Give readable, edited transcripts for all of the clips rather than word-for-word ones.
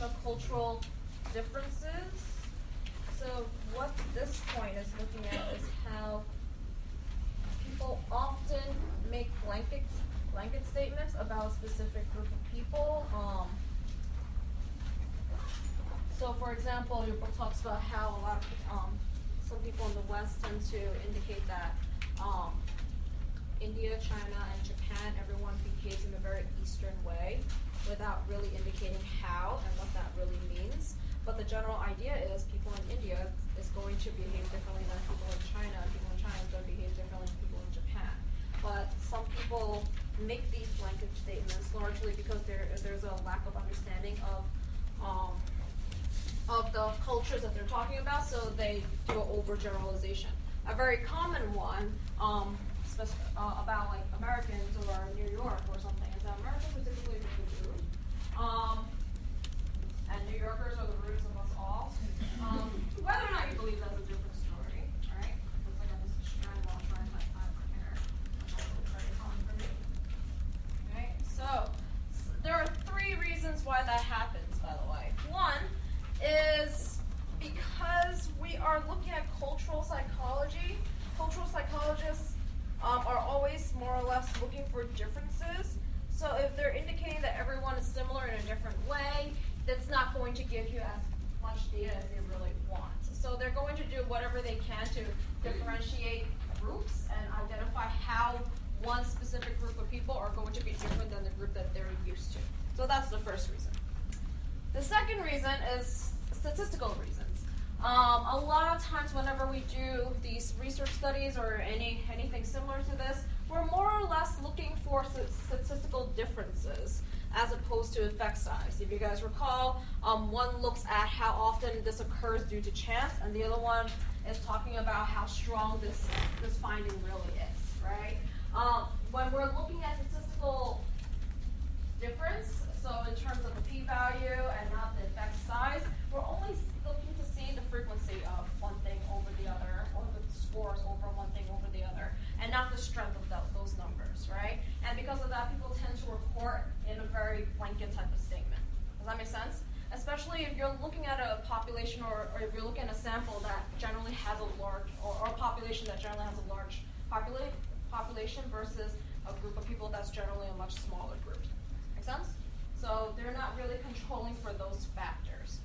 of cultural differences. So what this point is looking at is how people often make blanket statements about a specific group of people. So for example, your book talks about how a lot of some people in the West tend to indicate that India, China, and Japan, everyone behaves in a very Eastern way without really indicating how and what that really means. But the general idea is people in India is going to behave differently than people in China, and people in China is going to behave differently than people in Japan. But some people make these blanket statements largely because there's a lack of understanding of the cultures that they're talking about, so they do an overgeneralization. A very common one about like Americans or New York or something is that Americans are typically really rude, and New Yorkers are the rudest of us all. Whether or not you believe that's a different story, right? Looks like I'm just trying to try my time for hair. That's also very common for me. Okay, so there are 3 reasons why that happens, by the way. One is because we are looking at cultural psychology. Cultural psychologists are always more or less looking for differences. So if they're indicating that everyone is similar in a different way, that's not going to give you as much data as they really want. So they're going to do whatever they can to differentiate groups and identify how one specific group of people are going to be different than the group that they're used to. So that's the first reason. The second reason is statistical reasons. A lot of times whenever we do these research studies or anything similar to this, we're more or less looking for statistical differences as opposed to effect size. If you guys recall, one looks at how often this occurs due to chance, and the other one is talking about how strong this finding really is, right? When we're looking at statistical difference, so in terms of the p-value and not the effect size, we're only looking to see the frequency of one thing over the other, or the scores over one thing over the other, and not the strength of those numbers, right? And because of that, people tend to report in a very blanket type of statement. Does that make sense? Especially if you're looking at a population or if you're looking at a sample that generally has a large, or a population that generally has a large population versus a group of people that's generally a much smaller group. Make sense? So they're not really controlling for those factors.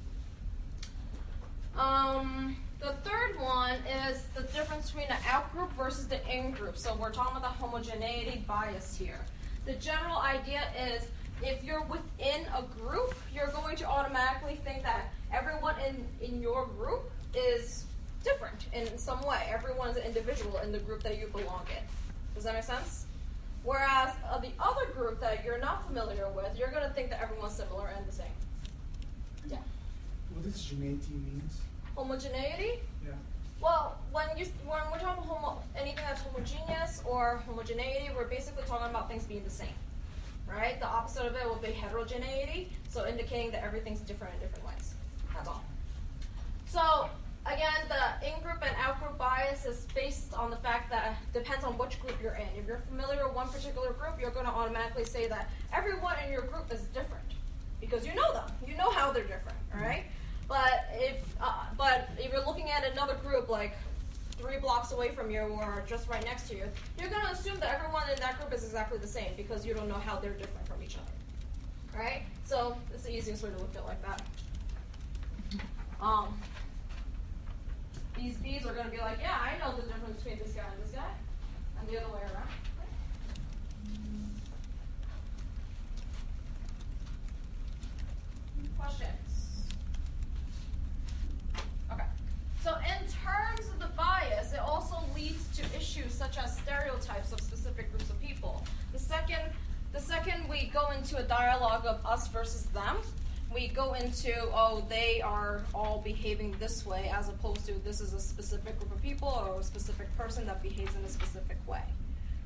The third one is the difference between the out-group versus the in-group. So we're talking about the homogeneity bias here. The general idea is if you're within a group, you're going to automatically think that everyone in your group is different in some way. Everyone's an individual in the group that you belong in. Does that make sense? Whereas the other group that you're not familiar with, you're going to think that everyone's similar and the same. Yeah. What does homogeneity means? Homogeneity? Yeah. Well, when we're talking about anything that's homogeneous or homogeneity, we're basically talking about things being the same, right? The opposite of it will be heterogeneity, so indicating that everything's different in different ways. That's all. So again, the in-group and out-group bias is based on the fact that it depends on which group you're in. If you're familiar with one particular group, you're going to automatically say that everyone in your group is different because you know them. You know how they're different, all right? But if you're looking at another group like 3 blocks away from you or just right next to you, you're going to assume that everyone in that group is exactly the same because you don't know how they're different from each other, right? So it's the easiest way to look at it like that. These B's are going to be like, yeah, I know the difference between this guy and this guy, and the other way around. Questions? Okay. So in terms of the bias, it also leads to issues such as stereotypes of specific groups of people. The second we go into a dialogue of us versus them, we go into, oh, they are all behaving this way, as opposed to this is a specific group of people or a specific person that behaves in a specific way.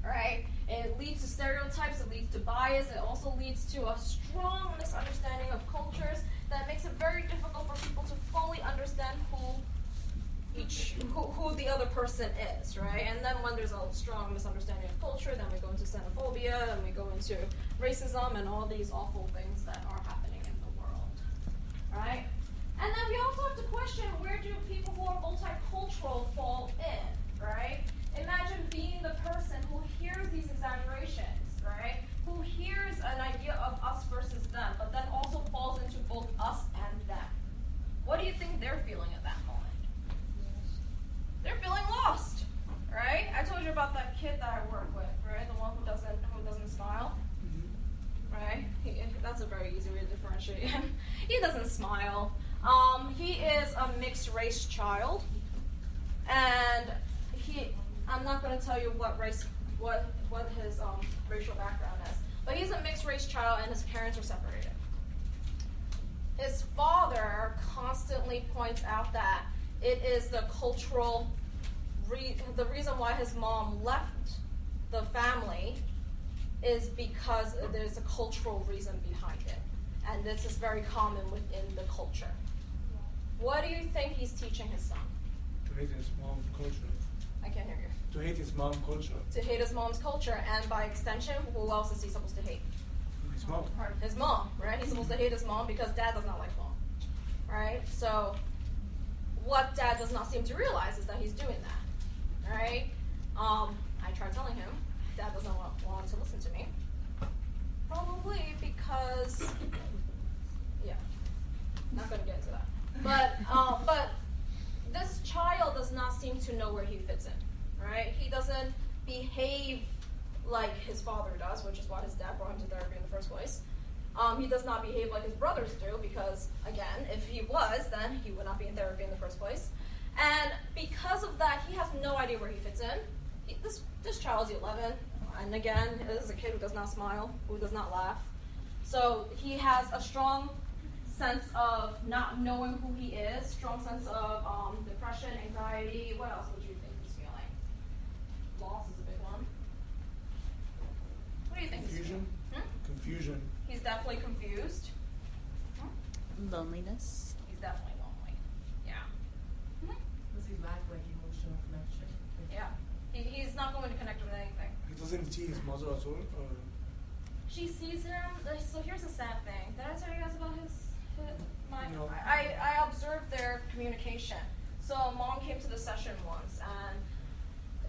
All right? It leads to stereotypes, it leads to bias, it also leads to a strong misunderstanding of cultures that makes it very difficult for people to fully understand who the other person is, right? And then when there's a strong misunderstanding of culture, then we go into xenophobia, and we go into racism, and all these awful things that are happening in the world. doesn't smile. He is a mixed race child, and I'm not going to tell you what his racial background is, but he's a mixed race child, and his parents are separated. His father constantly points out that it is the cultural, the reason why his mom left the family is because there's a cultural reason behind it. And this is very common within the culture. What do you think he's teaching his son? To hate his mom's culture. I can't hear you. To hate his mom's culture. To hate his mom's culture, and by extension, who else is he supposed to hate? His mom. His mom, right? He's supposed to hate his mom because dad does not like mom, right? So what dad does not seem to realize is that he's doing that, right? I tried telling him. Dad doesn't want to listen to me. Probably because, yeah, not going to get into that. But this child does not seem to know where he fits in, right? He doesn't behave like his father does, which is why his dad brought him to therapy in the first place. He does not behave like his brothers do because, again, if he was, then he would not be in therapy in the first place. And because of that, he has no idea where he fits in. This child is 11, and again, this is a kid who does not smile, who does not laugh. So he has a strong sense of not knowing who he is, strong sense of depression, anxiety. What else would you think he's feeling? Loss is a big one. What do you think? Confusion. Confusion. He's definitely confused. Loneliness. He's definitely lonely. Yeah. Does he lack like emotional connection? Yeah. He's not going to connect with anything. He doesn't see his mother at all? Or? She sees him. So here's a sad thing. Did I tell you guys about my? No. I observed their communication. So mom came to the session once, and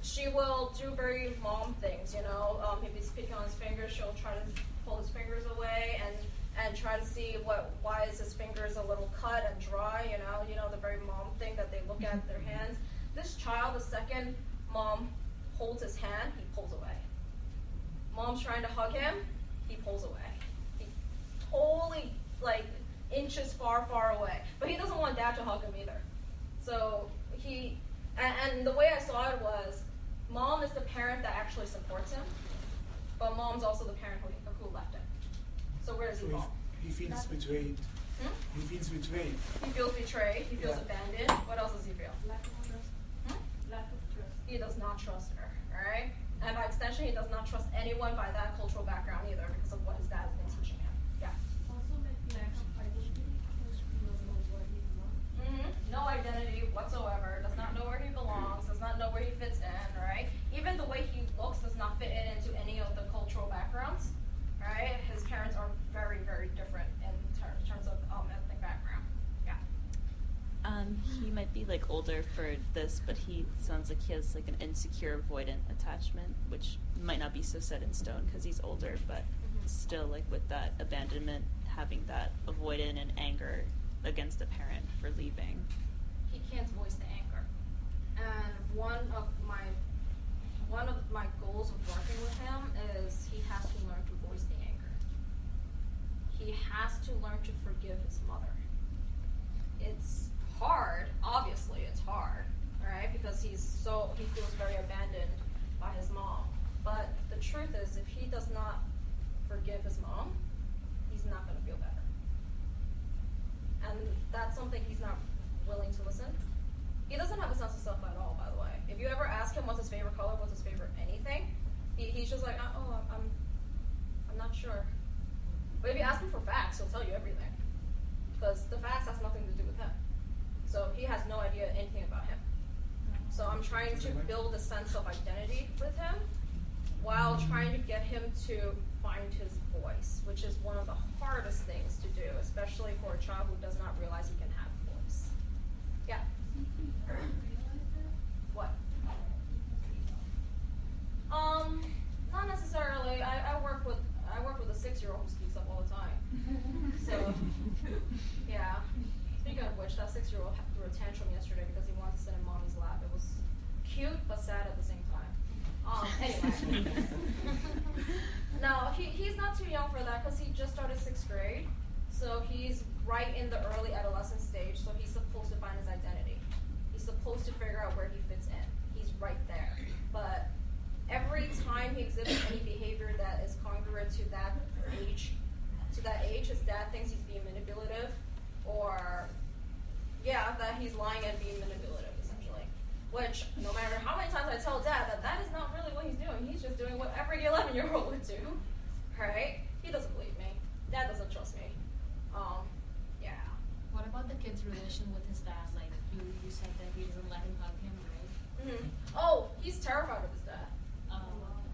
she will do very mom things. You know, if he's picking on his fingers, she'll try to pull his fingers away and try to see why is his fingers a little cut and dry. You know the very mom thing that they look at their hands. This child, the second mom holds his hand, he pulls away. Mom's trying to hug him, he pulls away. He totally, inches far, far away. But he doesn't want dad to hug him either. So and the way I saw it was, mom is the parent that actually supports him, but mom's also the parent who left him. So where does he fall? He feels betrayed. He feels betrayed. He feels betrayed, he feels abandoned. What else does he feel? Lack of trust. Lack of trust. He does not trust her, alright? And by extension, he does not trust anyone by that cultural background either because of what his dad has been teaching him. Yeah. Also like lack of identity because he doesn't know where he belongs. No identity whatsoever, does not know where he belongs, does not know where he fits in, right? Even the way he looks does not fit into any of the cultural backgrounds, right? His parents are very, very different in terms of ethnic background. Yeah. He might be older for this, but he sounds like he has an insecure avoidant attachment, which might not be so set in stone because he's older, but still with that abandonment, having that avoidant and anger against a parent for leaving. He can't voice the anger. And one of my goals of working with him is he has to learn to voice the anger. He has to learn to forgive his mother. It's hard, obviously it's hard, right? Because he feels very abandoned by his mom. But the truth is, if he does not forgive his mom, he's not going to feel better. And that's something he's not willing to listen. He doesn't have a sense of self at all, by the way. If you ever ask him what's his favorite color, what's his favorite anything, he's just like, I'm not sure. But if you ask him for facts, he'll tell you everything. Because the facts has nothing to do with him. So he has no idea anything about him. So I'm trying to build a sense of identity with him while trying to get him to find his voice, which is one of the hardest things to do, especially for a child who does not realize he can have a voice. Yeah? What? Not necessarily. I work with a 6-year-old who speaks up all the time. So, yeah. Speaking of which, that 6-year-old threw a tantrum yesterday because he wanted to sit in mommy's lap. It was cute but sad at the same time. Anyway. No, he's not too young for that because he just started 6th grade. So he's right in the early adolescent stage, so he's supposed to find his identity. He's supposed to figure out where he fits in. He's right there. But every time he exhibits any behavior that is congruent to that age, his dad thinks he's being manipulative, or that he's lying and being manipulative, essentially. Which, no matter how many times I tell Dad that is not really what he's doing, he's just doing what every 11-year-old would do, right? He doesn't believe me. Dad doesn't trust me. What about the kid's relation with his dad? Like, you said that he doesn't let him hug him, right? Mm-hmm. Oh, he's terrified of his dad. Oh.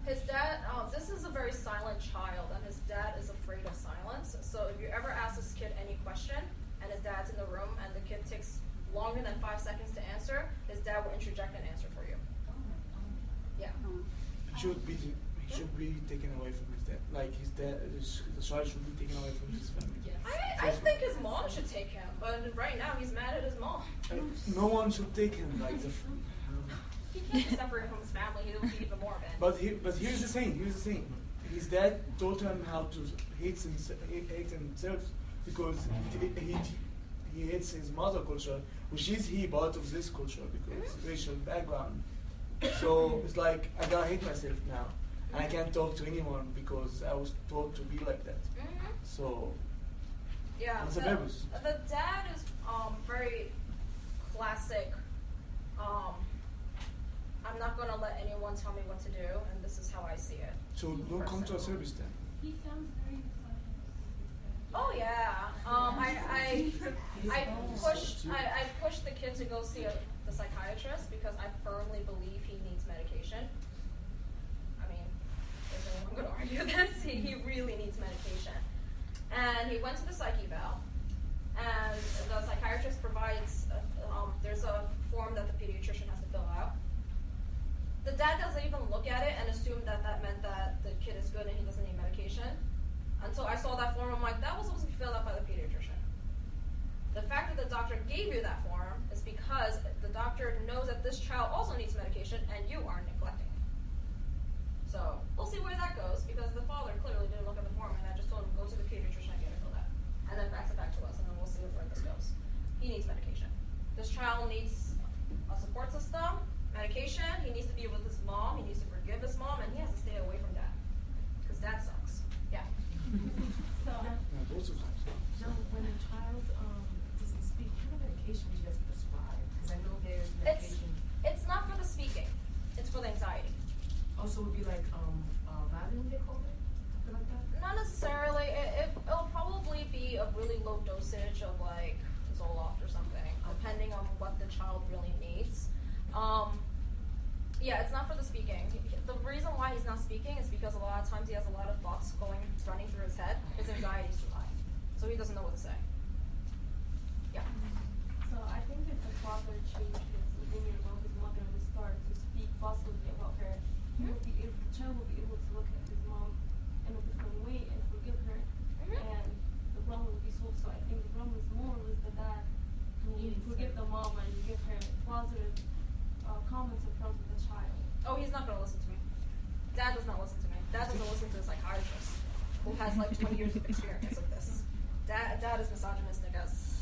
His dad, this is a very silent child, and his dad is afraid of silence. So if you ever ask this kid any question, and his dad's in the room, and the kid takes longer than 5 seconds to answer, his dad will interject and answer for you. Yeah. He should be taken away from his dad. Like his dad, the child should be taken away from his family. Yes. I think his mom should take him, but right now he's mad at his mom. No one should take him. Like He can't be separated from his family. He will be even more abandoned. But here's the thing. His dad taught him how to hate himself because he hates his mother culture, which is he part of this culture because racial background. So it's like I gotta hate myself now, and I can't talk to anyone because I was taught to be like that. So what's the purpose? The dad is very classic. I'm not gonna let anyone tell me what to do, and this is how I see it. So don't come to a service then. He sounds very misogynist. Oh yeah. I pushed the kid to go see the psychiatrist because I firmly believe he needs medication. I mean, is anyone going to argue this? He really needs medication. And he went to the psych eval, and the psychiatrist provides, there's a form that the pediatrician has to fill out. The dad doesn't even look at it and assume that meant that the kid is good and he doesn't need medication. Until I saw that form, I'm like, that was supposed to be filled out by the pediatrician. The fact that the doctor gave you that form is because the doctor knows that this child also needs medication and you are neglecting it. So we'll see where that goes because the father clearly didn't look at the form and I just told him go to the pediatrician and get it filled out. And then fax it back to us and then we'll see where this goes. He needs medication. This child needs a support system, medication, he needs to be with his mom, he needs to forgive his mom, and he has to stay away from dad. Because dad sucks. Yeah. So when a child doesn't speak, what kind of medication do you guys prescribe? Because I know there's medication. It's not for the speaking. It's for the anxiety. Also, would be like Valium, they call it? Something like that? Not necessarily. It'll probably be a really low dosage of like Zoloft or something, depending on what the child really needs. It's not for the speaking. The reason why he's not speaking is because a lot of times he has a lot of thoughts running through his head. His anxiety is too high. So he doesn't know what to say. Yeah. So I think if the father changed his opinion about his mother and started to speak positively about her, the child will be able to look at his mom in a different way and forgive her, and the problem will be solved. So I think the problem is more with the dad to forgive the mom and give her positive comments in front of the child. Oh, he's not going to listen to me. Dad does not listen to me. Dad doesn't listen to the psychiatrist who has like 20 years of experience with this. Dad is misogynistic as.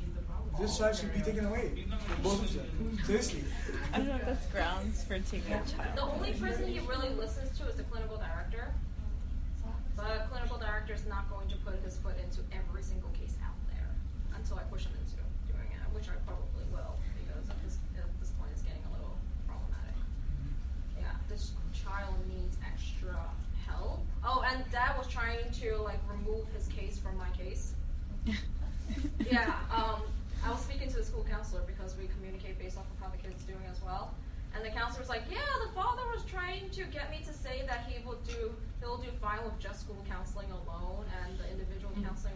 He's the problem. This child should be taken away. Both of them. Seriously. I don't know if that's grounds for taking a child. The only person he really listens to is the clinical director. But clinical director is not going to put his foot into every single case out there until I push him into doing it, which I probably will because at this point it's getting a little problematic. Yeah, this child needs extra help. Oh, and dad was trying to like remove his case from my case. Yeah, I was speaking to the school counselor because we communicate based off of how the kid's doing as well. And the counselor was like, yeah, the father was trying to get me to say that he'll do fine with just school counseling alone and the individual counseling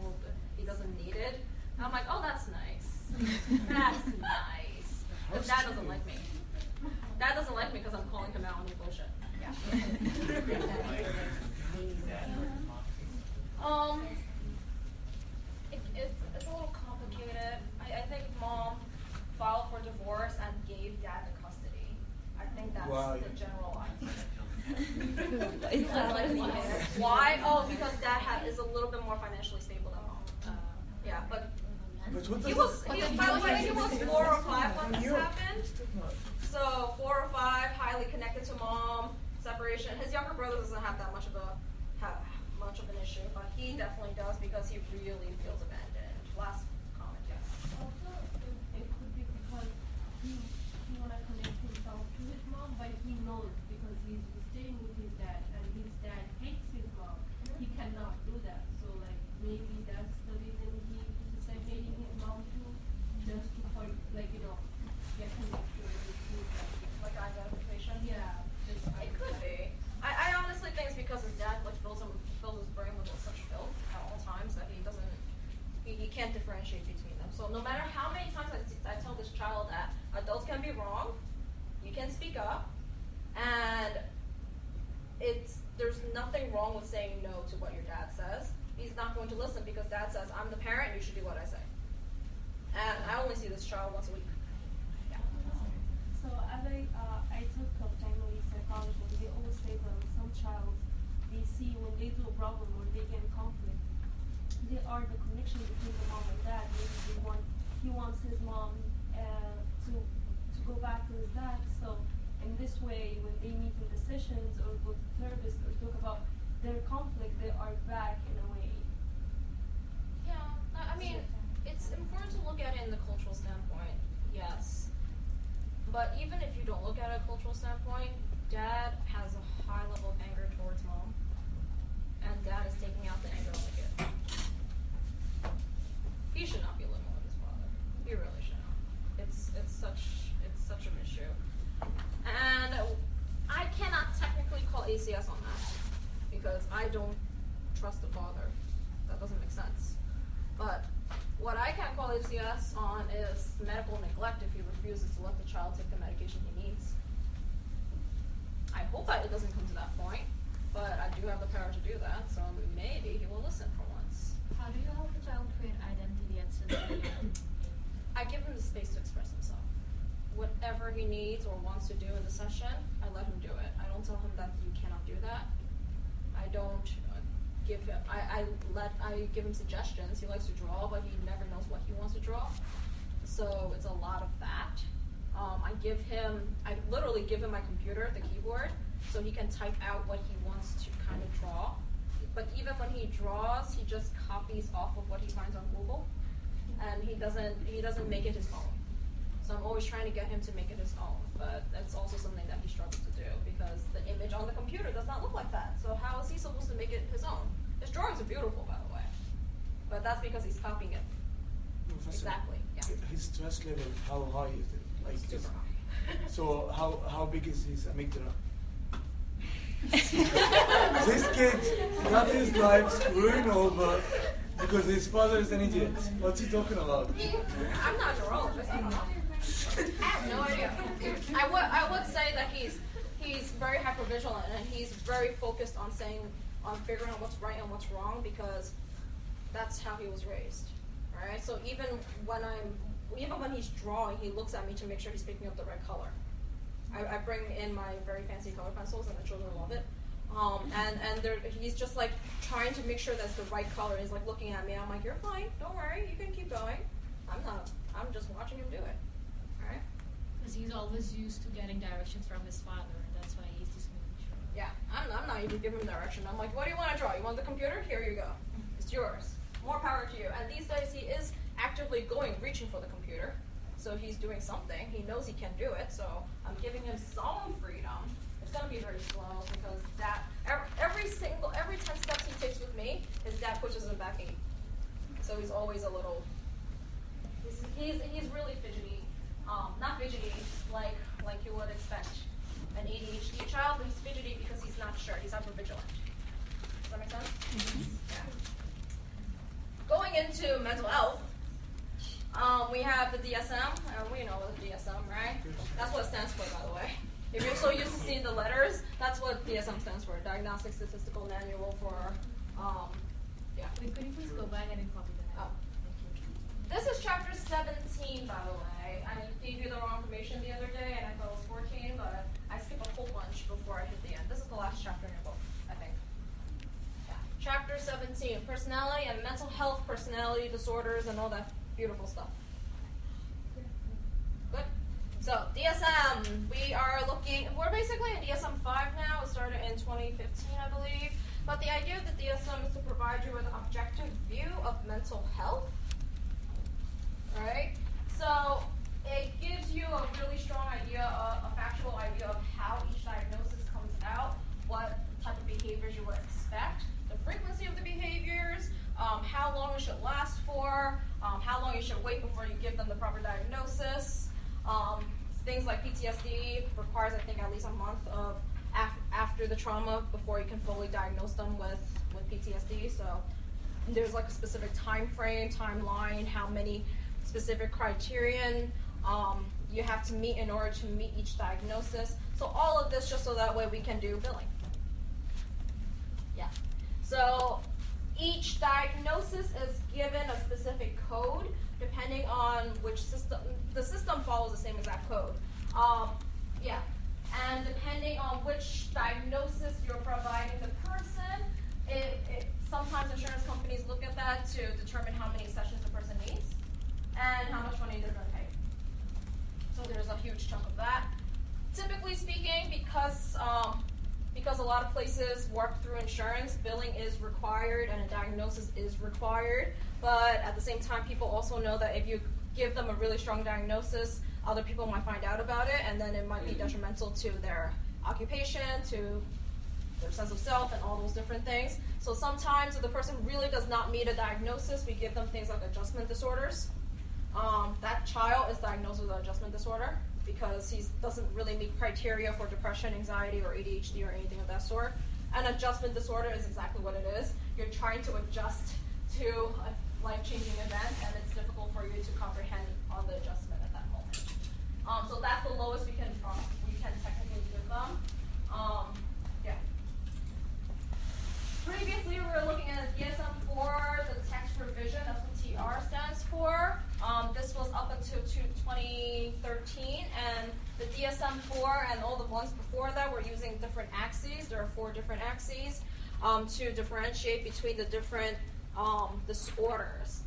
he doesn't need it. And I'm like, oh, that's nice. That's nice. But dad doesn't like me. Dad doesn't like me because I'm calling him out on the bullshit. Yeah. It's a little complicated. I think mom filed for divorce and gave dad the custody. I think that's the general idea. Why? Oh, because dad is a little bit more financially stable than mom. Yeah, but But what He does was, by the way, he was 4 or 5 when this You- happened. So 4 or 5, highly connected to mom, separation. His younger brother doesn't have that much of an issue, but he definitely does because he really feels abandoned. Last comment, yes. Also, it could be because he wanna connect himself to his mom, but he knows because he's staying with his dad, and his dad hates his mom. He cannot do that. So like maybe that's the reason he said hating his mom too, just to get connected with his dad. Like identification. Yeah, just It could be. I honestly think it's because his dad like fills his brain with such filth at all times that he can't differentiate between them. So no matter how many times I tell this child that adults can be wrong, you can speak up, and there's nothing wrong with saying no to what your dad says. He's not going to listen because dad says, I'm the parent, you should do what I say. And I only see this child once a week. Yeah. So as I took a family psychology, they always say that some child, they see when they do a problem or they get in conflict, they are the connection between the mom and dad. Maybe he wants his mom to go back to his dad. So in this way, when they meet in the sessions or go to therapist or talk about their conflict, they are back in a way. Yeah, I mean, it's important to look at it in the cultural standpoint, yes. But even if you don't look at it a cultural standpoint, dad has a high level of anger towards mom, and dad is taking out the anger on the kid. He should not be living with his father. He really should not. It's such an issue. And I cannot technically call ACS on that because I don't trust the father. That doesn't make sense. But what I can call ACS on is medical neglect if he refuses to let the child take the medication he needs. I hope that it doesn't come to that point, but I do have the power to do that, so maybe he will listen for once. How do you help the child create identity and sense of belonging? I give him the space to express himself. Whatever he needs or wants to do in the session, I let him do it. I don't tell him that you cannot do that. I don't give him, I give him suggestions. He likes to draw, but he never knows what he wants to draw. So it's a lot of that. I literally give him my computer, the keyboard, so he can type out what he wants to kind of draw. But even when he draws, he just copies off of what he finds on Google, and he doesn't make it his own. So I'm always trying to get him to make it his own, but that's also something that he struggles to do because the image on the computer does not look like that. So how is he supposed to make it his own? His drawings are beautiful, by the way, but that's because he's copying it. Professor, Exactly, yeah. His stress level, how high is it? Like Super high. So how big is his amygdala? This kid got his life screwing over because his father is an idiot. What's he talking about? I'm not a neurologist. I don't know. I have no idea. I would say that he's very hypervigilant and he's very focused on figuring out what's right and what's wrong because that's how he was raised. Alright? So even when he's drawing, he looks at me to make sure he's picking up the right color. I bring in my very fancy color pencils and the children love it. He's just like trying to make sure that's the right color. He's like looking at me. I'm like, you're fine. Don't worry. You can keep going. I'm just watching him do it. All right? Because he's always used to getting directions from his father, and that's why he's just making sure. Yeah. I'm not even giving him direction. I'm like, what do you want to draw? You want the computer? Here you go. It's yours. More power to you. And these days he is actively reaching for the computer. So he's doing something. He knows he can do it. So I'm giving him some freedom. It's gonna be very slow because every 10 steps he takes with me, his dad pushes him back 8. So he's always a little. He's really fidgety. Not fidgety like you would expect an ADHD child, but he's fidgety because he's not sure. He's hypervigilant. Does that make sense? Mm-hmm. Yeah. Going into mental health. We have the DSM. We know the DSM, right? That's what it stands for, by the way. If you're so used to seeing the letters, that's what DSM stands for. Diagnostic Statistical Manual for, yeah. Wait, could you please go back and copy that? Oh. Thank you. This is chapter 17, by the way. I gave you the wrong information the other day, and I thought it was 14, but I skipped a whole bunch before I hit the end. This is the last chapter in your book, I think. Yeah. Chapter 17, personality and mental health, personality disorders, and all that Beautiful stuff. Good. So DSM, we're basically in DSM-5 now. It started in 2015, I believe. But the idea of the DSM is to provide you with an objective view of mental health. Alright? So it gives you a really strong idea, a factual idea of how each diagnosis comes out, what type of behaviors you would expect, the frequency of the behaviors, how long it should last for, how long you should wait before you give them the proper diagnosis. Things like PTSD requires, I think, at least a month of after the trauma before you can fully diagnose them with PTSD. So there's like a specific time frame, timeline, how many specific criterion you have to meet in order to meet each diagnosis. So all of this just so that way we can do billing. Yeah. So each diagnosis is given a specific code depending on which system. The system follows the same exact code. Yeah. And depending on which diagnosis you're providing the person, sometimes insurance companies look at that to determine how many sessions the person needs and how much money they're going to pay. So there's a huge chunk of that. Typically speaking, because a lot of places work through insurance, billing is required and a diagnosis is required. But at the same time, people also know that if you give them a really strong diagnosis, other people might find out about it, and then it might be detrimental to their occupation, to their sense of self, and all those different things. So sometimes if the person really does not meet a diagnosis, we give them things like adjustment disorders. That child is diagnosed with an adjustment disorder because he doesn't really meet criteria for depression, anxiety, or ADHD, or anything of that sort. An adjustment disorder is exactly what it is. You're trying to adjust to a life-changing event, and it's difficult for you to comprehend on the adjustment at that moment. So that's the lowest we can technically give them. Yeah. Previously, we were looking at DSM-4, the text revision. That's what TR stands for. This was up until 2013, and the DSM-4 and all the ones before that were using different axes. There are 4 different axes to differentiate between the different disorders.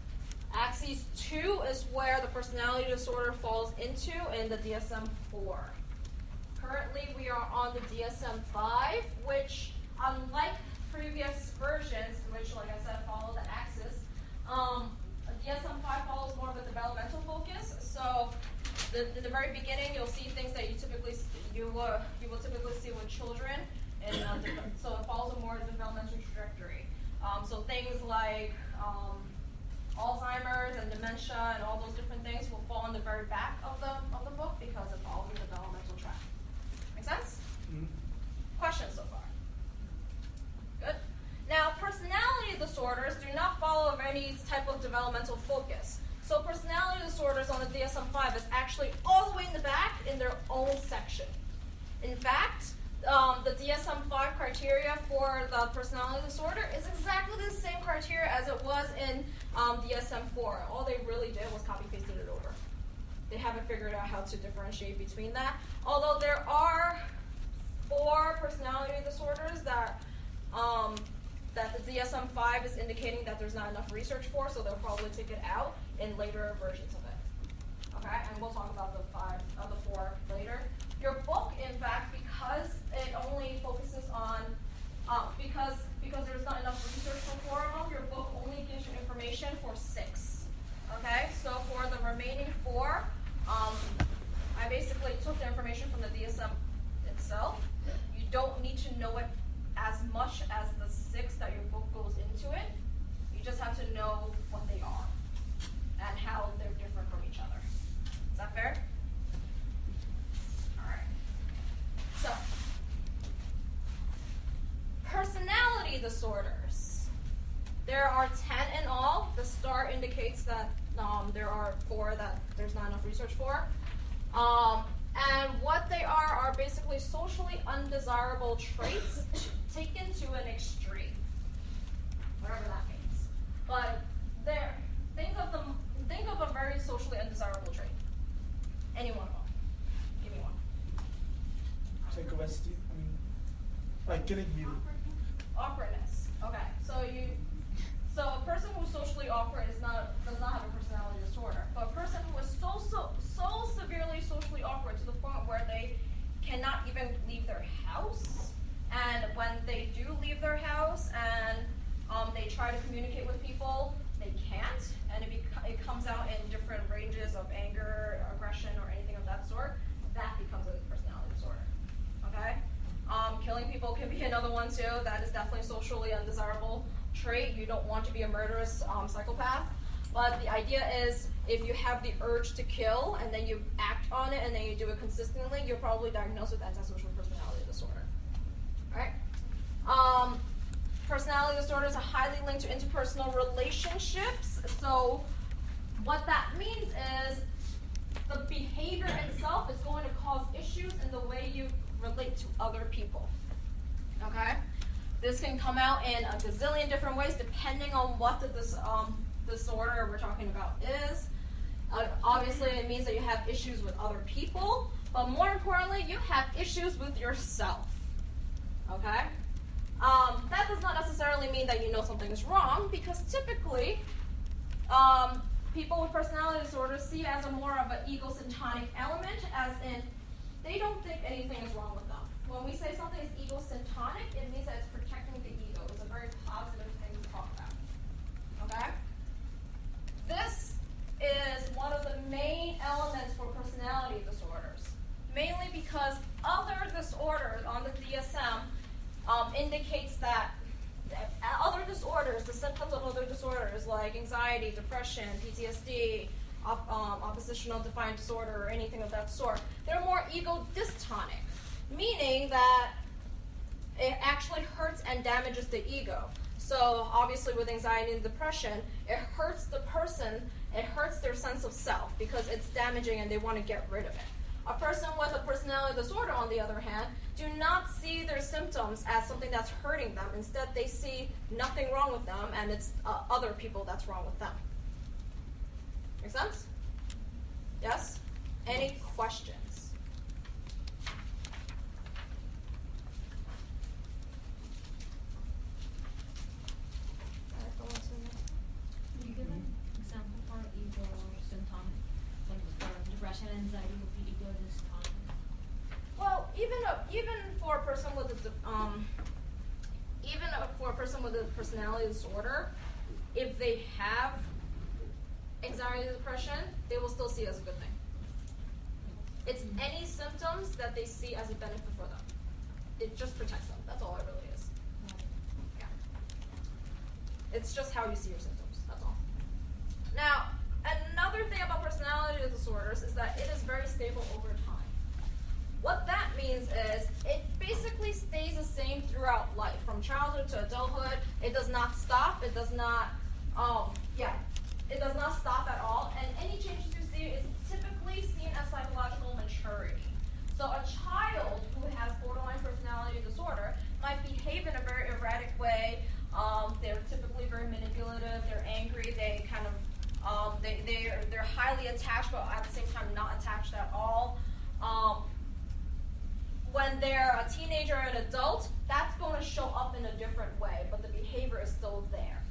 Axis 2 is where the personality disorder falls into in the DSM-4. Currently, we are on the DSM-5, which, unlike previous versions, which, like I said, follow the axis, DSM-5 follows more of a developmental focus. So, in the very beginning, you'll see things that you will typically see with children, and so it follows a more developmental trajectory. So things like Alzheimer's and dementia and all those different things will fall on the very back of the book because it follows the developmental track. Make sense? Mm-hmm. Questions so far? Good. Now, personality disorders do not follow any type of developmental focus. So personality disorders on the DSM-5 is actually all the way in the back in their own section. In fact, the DSM-5 criteria for the personality disorder is exactly the same criteria as it was in DSM-4. All they really did was copy-pasted it over. They haven't figured out how to differentiate between that. Although there are 4 personality disorders that the DSM-5 is indicating that there's not enough research for, so they'll probably take it out in later versions of it. Okay, and we'll talk about the 4 later. Your book, in fact, because it only focuses on, because there's not enough research for 4 of them, your book only gives you information for 6. Okay, so for the remaining 4, I basically took the information from the DSM itself. You don't need to know it as much as the 6 that your book goes into it. You just have to know what they are and how they're different from each other. Is that fair? All right. So, personality disorders. There are 10 in all. The star indicates that there are 4 that there's not enough research for. And what they are basically socially undesirable traits taken to an extreme, whatever that means. But think of a very socially undesirable trait. Any one of them. Give me one. Psychopathy. Like killing people. Awkwardness. Okay. So a person who's socially awkward does not have a personality disorder. know that is definitely a socially undesirable trait. You don't want to be a murderous psychopath. But the idea is, if you have the urge to kill and then you act on it and then you do it consistently, you're probably diagnosed with antisocial personality disorder. Right? Personality disorders are highly linked to interpersonal relationships. So what that means is the behavior itself is going to cause issues in the way you relate to other people. Okay? This can come out in a gazillion different ways depending on what the disorder we're talking about is. Obviously, it means that you have issues with other people, but more importantly, you have issues with yourself. Okay? That does not necessarily mean that you know something is wrong, because typically, people with personality disorders see it as a more of an egocentric element, as in they don't think anything is wrong with them. When we say something is egocentric, it means that it's protecting the ego. It's a very positive thing to talk about. Okay? This is one of the main elements for personality disorders, mainly because other disorders on the DSM indicates that other disorders, the symptoms of other disorders like anxiety, depression, PTSD, oppositional defiant disorder, or anything of that sort, they're more ego dystonic, meaning that it actually hurts and damages the ego. So obviously with anxiety and depression, it hurts the person, it hurts their sense of self because it's damaging and they want to get rid of it. A person with a personality disorder, on the other hand, do not see their symptoms as something that's hurting them. Instead, they see nothing wrong with them, and it's other people that's wrong with them. Make sense? Yes? Any questions? Can you give an example for ego symptom? Like for depression and anxiety would be ego dystonic. Well, even for a person with a personality disorder, if they have anxiety and depression, they will still see it as a good thing. It's any symptoms that they see as a benefit for them. It just protects them. That's all it really is. Yeah. It's just how you see your symptoms. That's all. Now, another thing about personality disorders is that it is very stable over time. What that means is it basically stays the same throughout life, from childhood to adulthood. It does not stop. It does not, it does not stop at all. And any changes you see is typically seen as psychological maturity. So a child who has borderline personality disorder might behave in a very erratic way. They're typically very manipulative. They're angry. They kind of, they're highly attached, but at the same time not attached at all. When they're a teenager or an adult, that's going to show up in a different way, but the behavior is still there.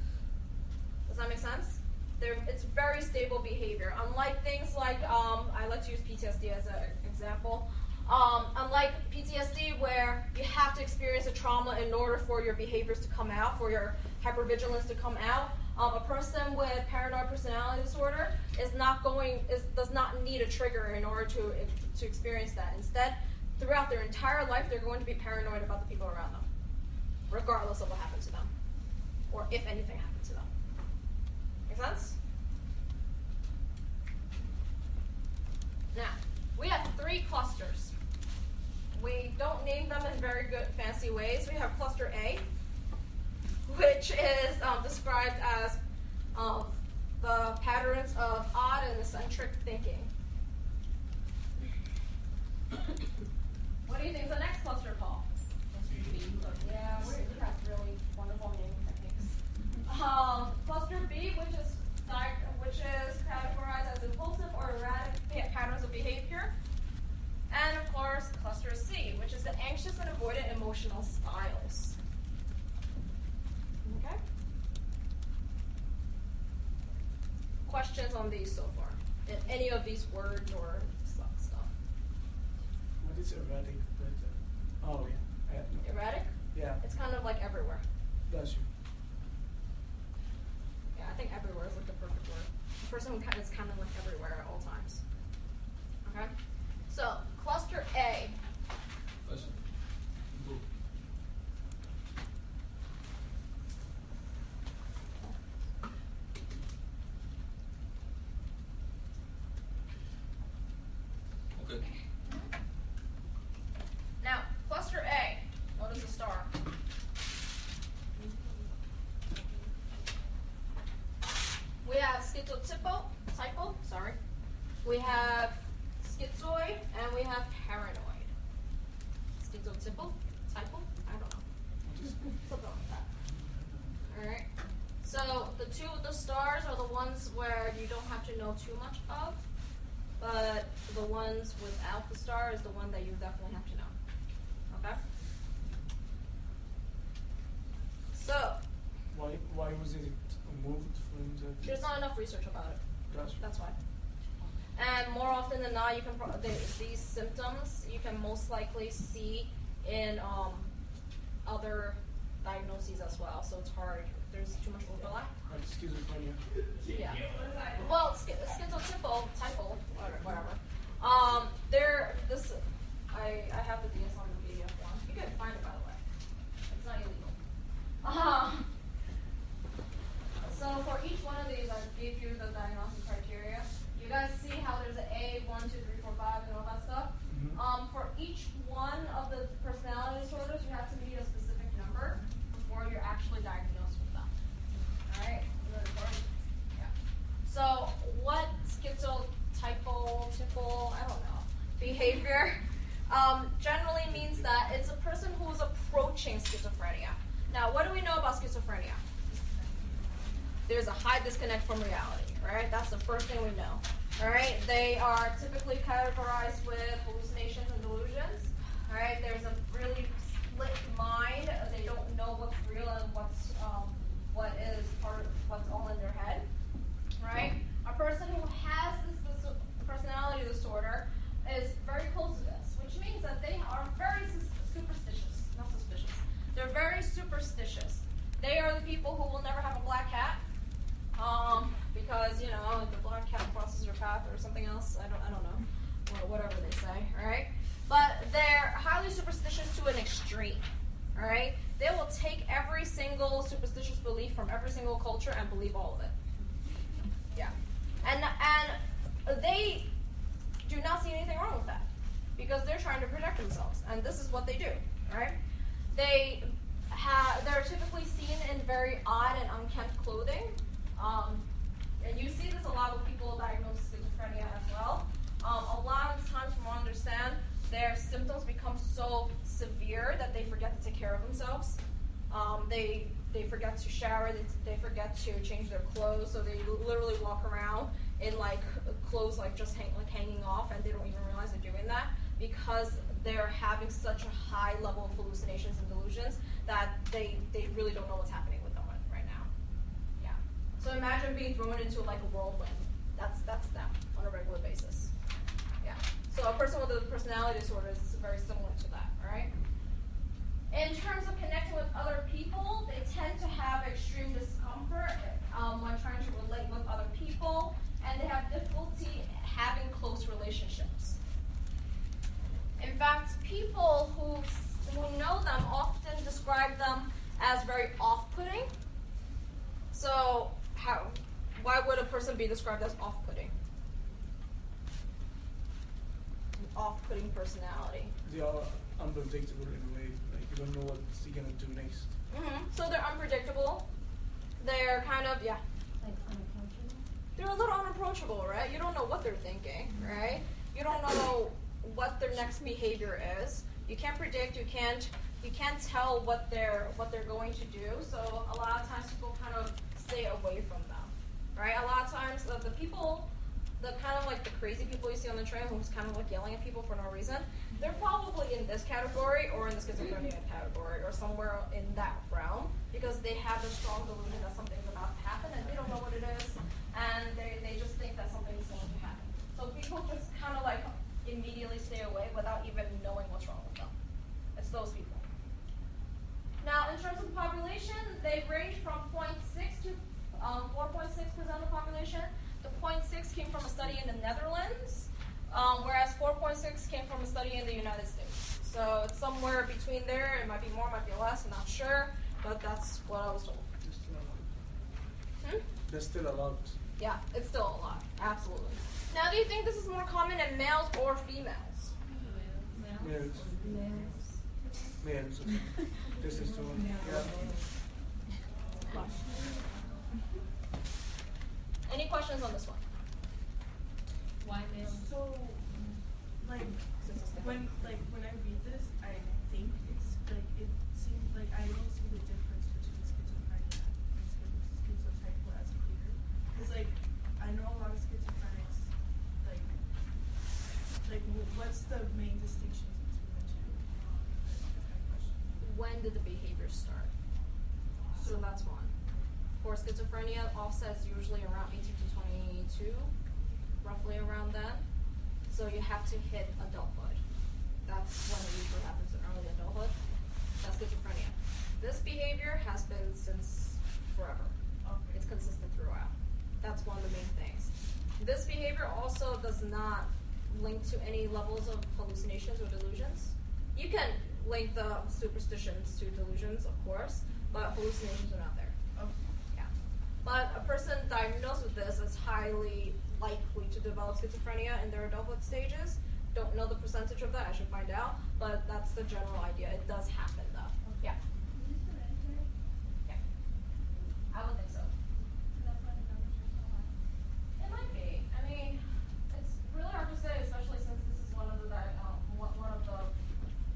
Does that make sense? It's very stable behavior. Unlike things like, I like to use PTSD as an example. Unlike PTSD, where you have to experience a trauma in order for your behaviors to come out, for your hypervigilance to come out, a person with paranoid personality disorder does not need a trigger in order to experience that. Instead, throughout their entire life, they're going to be paranoid about the people around them, regardless of what happens to them, or if anything happens to them. Make sense? Now, we have 3 clusters. We don't name them in very good, fancy ways. We have cluster A, which is described as the patterns of odd and eccentric thinking. What do you think is the next cluster called? Yeah, we have really wonderful naming techniques. Cluster B, which is categorized as impulsive or erratic patterns of behavior. And of course, cluster C, which is the anxious and avoidant emotional styles. Okay? Questions on these so far? In any of these words or stuff? What is erratic? Oh, yeah. Erratic? Yeah. It's kind of like everywhere. Got you. Yeah, I think everywhere is like the perfect word. The person who is kind of like everywhere at all times. Okay? So, cluster A. Question. We have schizoid and we have paranoid. Schizotypal? Typal? I don't know. Something like that. Alright. So the two with the stars are the ones where you don't have to know too much of, but the ones without the star is the one that you definitely have to know. Okay? So, Why was it moved from the? there's not enough research about it. Gotcha. That's why. And more often than not, you can these symptoms you can most likely see in other diagnoses as well. So it's hard. There's too much overlap. Like schizophrenia. Yeah. Well, schizotypal, typal, whatever. I have the DS on the PDF one. You can find it, by the way. It's not illegal. So for each one of these, I gave you the diagnostic criteria. You guys see how there's an A, 1, 2, 3, 4, 5, and all that stuff? Mhm. For each one of the personality disorders, you have to meet a specific number before you're actually diagnosed with them. Alright? Yeah. So what schizotypal, I don't know, behavior generally means that it's a person who is approaching schizophrenia. Now, what do we know about schizophrenia? There's a high disconnect from reality, right? That's the first thing we know. All right, they are typically categorized with hallucinations and delusions. All right, there's a really split mind. They don't know what's real and what's all in their head. Right? A person who has this personality disorder is very close to this, which means that they are very superstitious. Not suspicious. They're very superstitious. They are the people who will never have a black cat. Because, you know, if the black cat crosses your path or something else, I don't know, or whatever they say, alright? But they're highly superstitious to an extreme, alright? They will take every single superstitious belief from every single culture and believe all of it. Yeah. And they do not see anything wrong with that, because they're trying to protect themselves, and this is what they do, alright? They're typically seen in very odd and unkempt clothing. And you see this a lot with people diagnosed with schizophrenia as well. A lot of times, from what I understand, their symptoms become so severe that they forget to take care of themselves. They forget to shower. They forget to change their clothes. So they literally walk around in like clothes like just hanging off, and they don't even realize they're doing that because they're having such a high level of hallucinations and delusions that they really don't know what's happening with them right now. Yeah. So imagine being thrown into like a whirlwind. That's them on a regular basis. Yeah. So a person with a personality disorder is very similar to that, all right? In terms of connecting with other people, they tend to have extreme discomfort when trying to relate with other people, and they have difficulty having close relationships. In fact, people who know them often describe them as very off-putting. So why would a person be described as off-putting? An off-putting personality. They are unpredictable in a way. Like you don't know what he's gonna do next. Mm-hmm. So they're unpredictable. They're kind of, yeah. Like unapproachable? They're a little unapproachable, right? You don't know what they're thinking, right? You don't know what their next behavior is. You can't predict. You can't tell what they're going to do. So a lot of times people kind of stay away from them, right? A lot of times the people, the kind of like the crazy people you see on the train who's kind of like yelling at people for no reason, they're probably in this category or in the schizophrenia category or somewhere in that realm because they have a strong delusion that something's about to happen and they don't know what it is and they just think that something's going to happen. So people just kind of like immediately stay away without even knowing what's wrong with them. It's those people. Now, in terms of the population, they range from 0.6 to 4.6% of the population. The 0.6 came from a study in the Netherlands, whereas 4.6 came from a study in the United States. So it's somewhere between there. It might be more, might be less. I'm not sure, but that's what I was told. There's still a lot. Yeah, it's still a lot. Absolutely. Now, do you think this is more common in males or females? Males. Males. This is the one. Yeah. Any questions on this one? Why male? So, like, when I read this, I think it's like it seems like I don't see the difference between schizophrenia and schizotypal as clear. Because like I know a lot of schizophrenics, what's the main distinctions between the two? That's my question. When did the behavior start? So that's one. For schizophrenia, offset's usually around 18 to 22, roughly around then. So you have to hit adulthood. That's when it usually happens in early adulthood. That's schizophrenia. This behavior has been since forever. Okay. It's consistent throughout. That's one of the main things. This behavior also does not link to any levels of hallucinations or delusions. You can link the superstitions to delusions, of course, but hallucinations are not there. Okay. Yeah. But a person diagnosed with this is highly likely to develop schizophrenia in their adulthood stages. Don't know the percentage of that, I should find out, but that's the general idea. It does happen though. Yeah. Yeah. I would think so. It might be. I mean, it's really hard to say, especially since this is one of the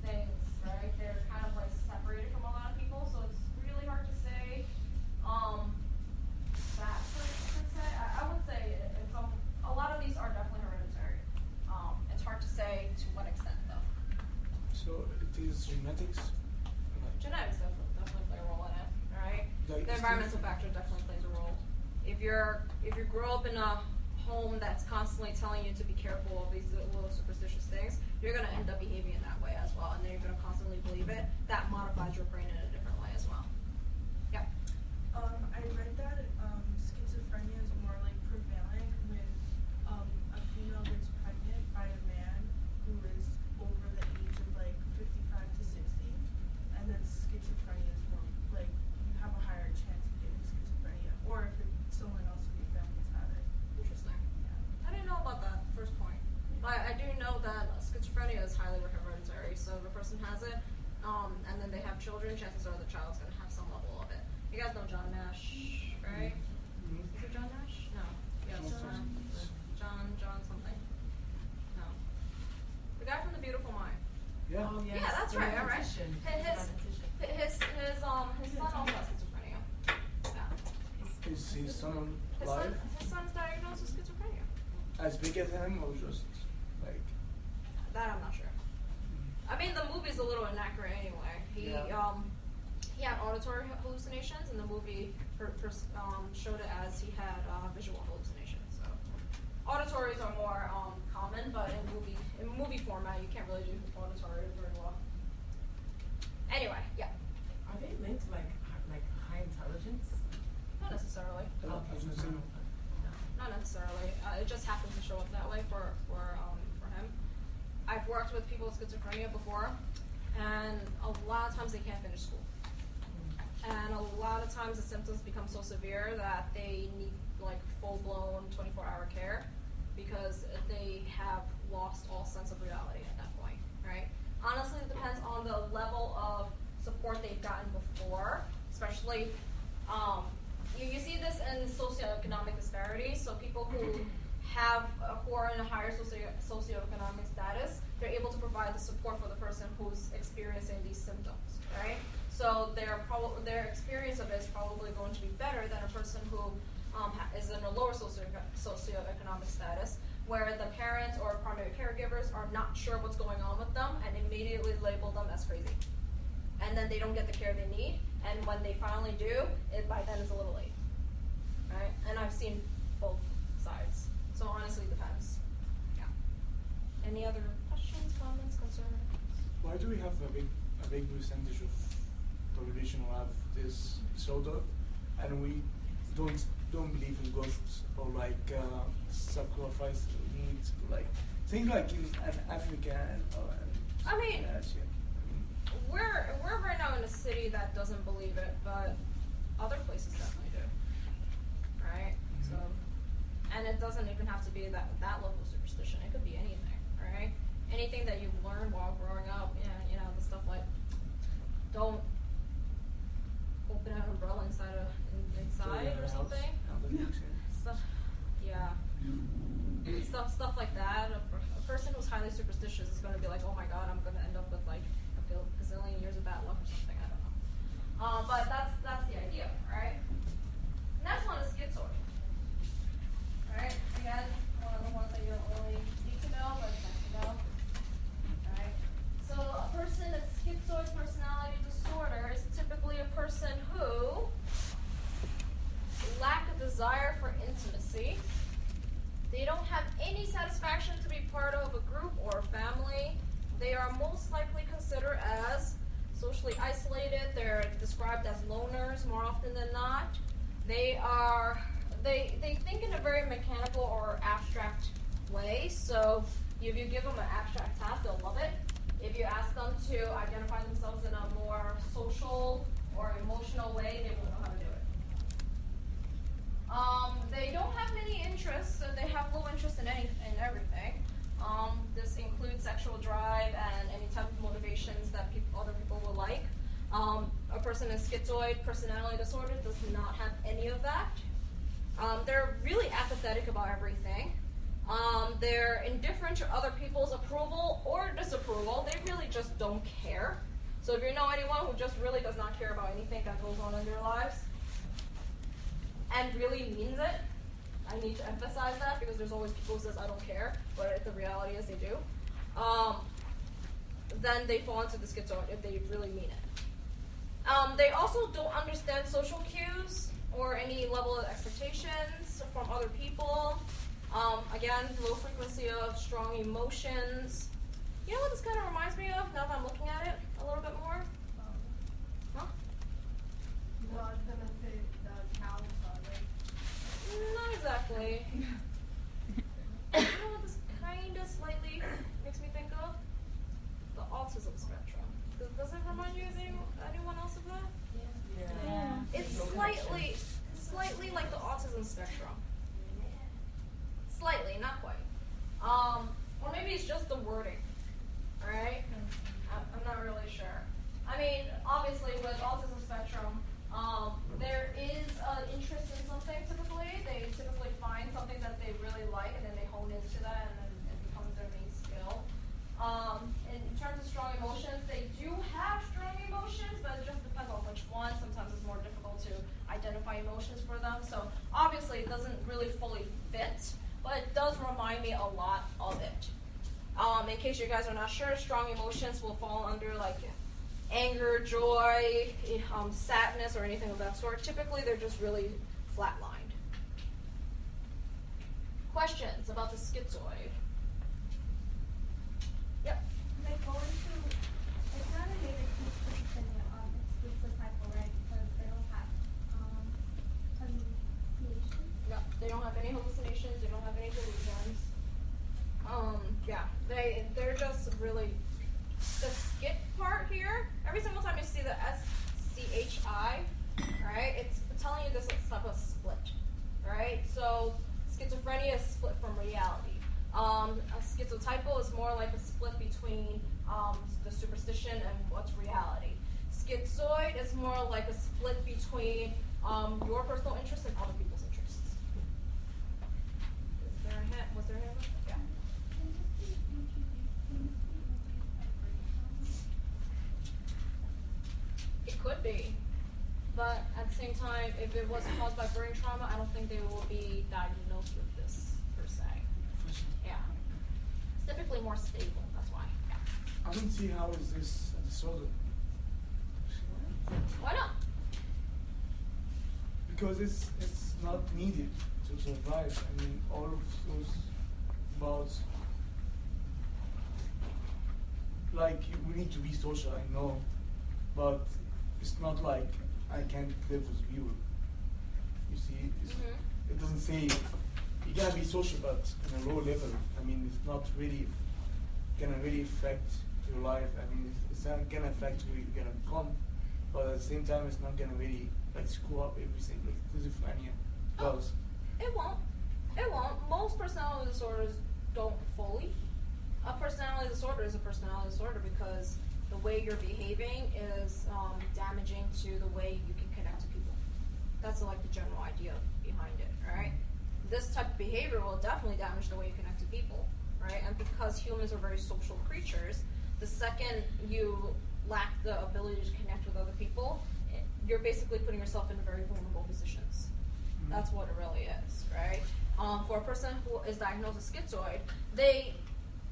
things, right? They're kind of like separated from a lot of people, so it's really hard to say. That per se, I would say a lot of these are definitely hereditary. It's hard to say to what extent though. So it is genetics. Genetics definitely play a role in it, right? Like The environmental factor definitely plays a role. If you grow up in a home that's constantly telling you to be careful of these little superstitious things, you're gonna end up behaving in that way as well, and then you're gonna constantly believe it. That modifies your brain in a different way as well. Yeah. I read that schizophrenia is more like prevalent when a female gets pregnant by a man who is over the age of like 55 to 60, and then schizophrenia is more like you have a higher chance of getting schizophrenia, or if someone else in your family's had it. Interesting. Yeah. I didn't know about that first point. But I do know that schizophrenia is highly hereditary. So if a person has it, and then they have children, chances are the child's going to have some level of it. You guys know John Nash, right? Mhm. Is it John Nash? No. Yes. John something. No. The guy from The Beautiful Mind. Yeah. Oh, yes. Yeah, that's the right. All right. mathematician. His son also has schizophrenia. Yeah. Is his son His alive? son's diagnosed with schizophrenia. As big as him, or just like? That I'm not sure. I mean, the movie's a little inaccurate anyway. He had auditory hallucinations, and the movie showed it as he had visual hallucinations. So auditories are more common, but in movie format, you can't really do auditory very well. Anyway, yeah. Are they linked to like high intelligence? Not necessarily. I was gonna say, Not necessarily. It just happens to show up that way for him. I've worked with people with schizophrenia before, and a lot of times they can't finish school. And a lot of times the symptoms become so severe that they need like full-blown 24-hour care because they have lost all sense of reality at that point, right? Honestly, it depends on the level of support they've gotten before, especially you see this in socioeconomic disparities. So people who are in a higher socioeconomic status, they're able to provide the support for the person who's experiencing these symptoms, right? So their experience of it is probably going to be better than a person who is in a lower socioeconomic status, where the parents or primary caregivers are not sure what's going on with them and immediately label them as crazy. And then they don't get the care they need, and when they finally do, by then it's a little late, right? And I've seen both sides. So honestly, it depends. Yeah. Any other questions, comments, concerns? why do we have a big percentage of population who have this disorder, and we don't believe in ghosts or like sacrifice needs, like things like in Africa and I mean, Asia. we're right now in a city that doesn't believe it, but other places definitely do, right? So, and it doesn't even have to be that level of superstition. It could be anything, right? Anything that you've learned while growing up, you know, the stuff like don't open an umbrella inside or something. Stuff, yeah. Stuff like that. person who's highly superstitious is going to be like, oh my god, I'm going to end up with like a gazillion years of bad luck or something. I don't know. But that's the idea, right? Next one is schizoid. Alright, again, one of the ones that you don't really need to know, but it's nice to know. Alright, so a person with schizoid personality disorder is typically a person who lack a desire for intimacy. They don't have any satisfaction to be part of a group or a family. They are most likely considered as socially isolated. They're described as loners more often than not. They think in a very mechanical or abstract way. So if you give them an abstract task, they'll love it. If you ask them to identify themselves in a more social or emotional way, they won't know how to do it. They don't have many interests, and they have low interest in everything. This includes sexual drive and any type of motivations that other people will like. A person with schizoid personality disorder does not have any of that. They're really apathetic about everything. They're indifferent to other people's approval or disapproval. They really just don't care. So if you know anyone who just really does not care about anything that goes on in their lives, and really means it, I need to emphasize that because there's always people who says I don't care, but the reality is they do. Then they fall into the schizoid if they really mean it. They also don't understand social cues or any level of expectations from other people. Again, low frequency of strong emotions. You know what this kind of reminds me of now that I'm looking at it a little bit more? Huh? No, I was gonna say the cows are like. Not exactly. You know what this kind of slightly makes me think of? The autism spectrum. Does it remind you of anyone else of that? Yeah. It's slightly like the autism spectrum. Slightly, not quite. Or maybe it's just the wording. Alright? I'm not really sure. I mean, obviously with autism spectrum, there is an interest in something typically. They typically find something that they really like and then they hone into that and then it becomes their main skill. In terms of strong emotions, they do have strong emotions, but it just depends on which one. Sometimes it's more difficult to identify emotions for them. So obviously it doesn't really fully fit, but it does remind me a lot of it. In case you guys are not sure, strong emotions will fall under like anger, joy, sadness, or anything of that sort. Typically, they're just really flatlined. Questions about the schizoid? Yep. They go into, it's not related to schizophrenia, it's schizotypal, right? Because they don't have hallucinations. No, they don't have any hallucinations. They don't have any delusions. Yeah, they're just really the skit part here. Every single time you see the SCHI, right? It's telling you this type of split, right? So schizophrenia is split from reality. A schizotypal is more like a split between the superstition and what's reality. Schizoid is more like a split between your personal interests and other people's interests. Was there a hand? Yeah. It could be, but at the same time, if it was caused by brain trauma, I don't think they will be diagnosed with this per se. Yeah. It's typically more stable, that's why. Yeah. I don't see how is this a disorder. Why not? Because it's not needed to survive. I mean, all of those bouts, like we need to be social, I know, but it's not like I can't live with you. You see, it doesn't say you gotta be social, but on a low level. I mean, it's not really gonna really affect your life. I mean, it's not gonna affect who you're gonna become, but at the same time, it's not gonna really like screw up everything like schizophrenia does. It won't. It won't. Most personality disorders don't fully. A personality disorder is a personality disorder because the way you're behaving is damaging to the way you can connect to people. That's like the general idea behind it, all right? This type of behavior will definitely damage the way you connect to people, right? And because because humans are very social creatures, the second you lack the ability to connect with other people, you're basically putting yourself in very vulnerable positions. That's what it really is, right? For a person who is diagnosed as schizoid, they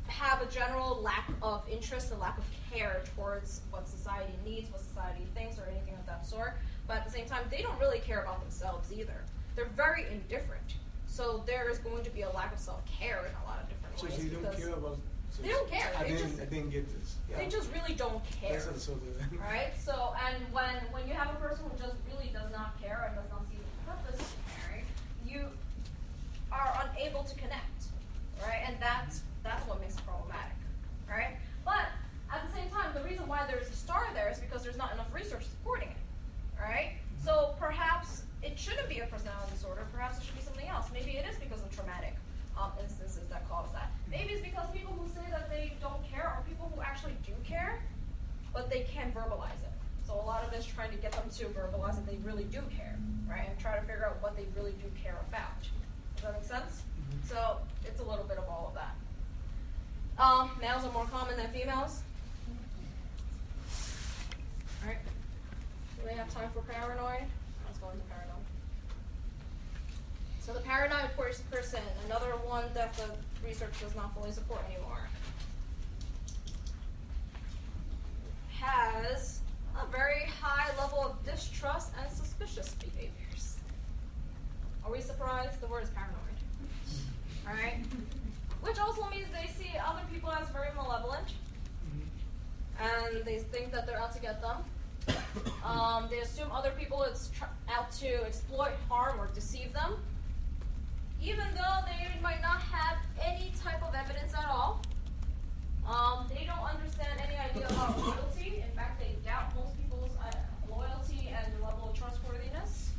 have a general lack of interest and lack of care towards what society needs, what society thinks, or anything of that sort. But at the same time, they don't really care about themselves either. They're very indifferent. So there is going to be a lack of self-care in a lot of different So ways. they don't because care about. So they don't care. I They didn't. just- I didn't get this. Yeah. They just really don't care. That's also the. Right? So, and when you have a person who just really does not care and does not see the purpose of caring, you are unable to connect, right? And that's what makes it problematic, right? But at the same time, the reason why there's a star there is because there's not enough research supporting it, right? So perhaps it shouldn't be a personality disorder. Perhaps it should be something else. Maybe it is because of traumatic instances that cause that. Maybe it's because people who say that they don't care are people who actually do care, but they can't verbalize it. So a lot of it is trying to get them to verbalize that they really do care, right? And try to figure out what they really do care about. Does that make sense? So it's a little bit of all of that. Males are more common than females. All right. Do we have time for paranoid? Let's go into paranoid. So the paranoid person, another one that the research does not fully support anymore, has a very high level of distrust and suspicious behaviors. Are we surprised? The word is paranoid. All right? Which also means they see other people as very malevolent, and they think that they're out to get them. They assume other people is out to exploit, harm, or deceive them, even though they might not have any type of evidence at all. They don't understand any idea about loyalty. In fact, they doubt most people's loyalty and the level of trustworthiness.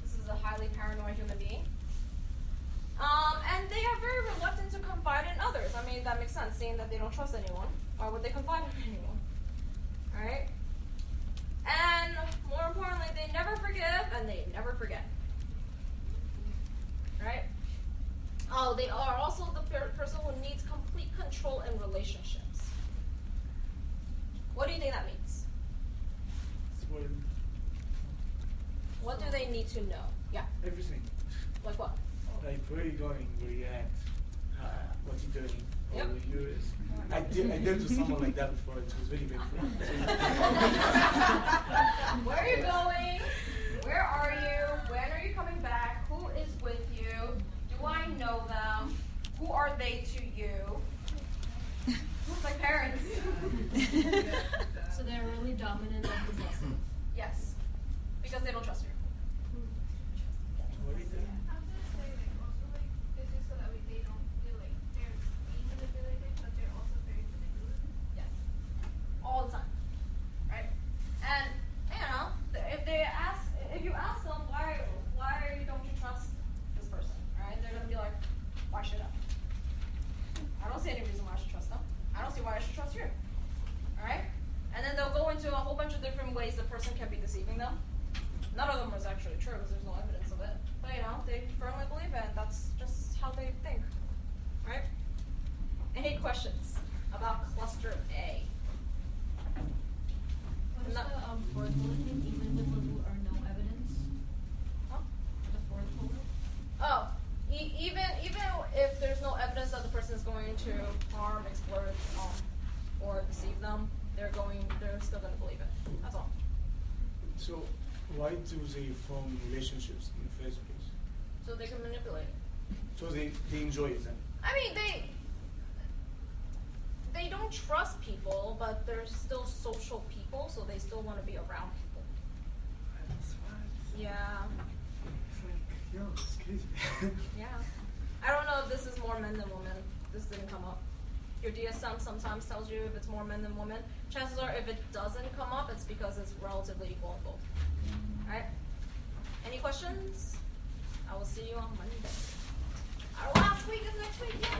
This is a highly paranoid human being. And they are very reluctant to confide in others. I mean, that makes sense, seeing that they don't trust anyone. Why would they confide in anyone? Alright? And more importantly, they never forgive and they never forget. Right? Oh, they are also the person who needs complete control in relationships. What do you think that means? What do they need to know? Yeah. Everything. Like what? Like where are you going? Where you at? What you doing? Yep. All the years. I dealt with someone like that before. It was very painful. Where are you going? Where are you? When are you coming back? Who is with you? Do I know them? Who are they to you? Who's my parents? So they're really dominant and possessive. Yes. Because they don't trust you. What do you think? I was gonna say, like, also, like, it's just so that they don't feel like they're being manipulated, but they're also very manipulative. Yes. All the time. Right? And, you know, if you ask them, why don't you trust this person? Right? They're going to be like, why should I? I don't see any reason why I should trust them. I don't see why I should trust you. Alright? And then they'll go into a whole bunch of different ways the person can be deceiving them. None of them is actually true because there's no evidence of it. But, you know, they firmly believe it, and that's just how they think. Right? Any questions about cluster A? What is No. the fourth bullet thing, even with little or no evidence? Huh? The fourth bullet? Oh, even if there's no evidence that the person is going to harm, exploit, or deceive them, they're still going to believe it. That's all. So why do they form relationships in the first place? So they can manipulate it. So they enjoy it then. I mean, they don't trust people, but they're still social people, so they still want to be around people. That's right. Yeah. It's like, yo, it's crazy. Yeah. I don't know if this is more men than women. This didn't come up. Your DSM sometimes tells you if it's more men than women. Chances are if it doesn't come up, it's because it's relatively equal in both. Alright? Any questions? I will see you on Monday. Our last week is next week. Yeah.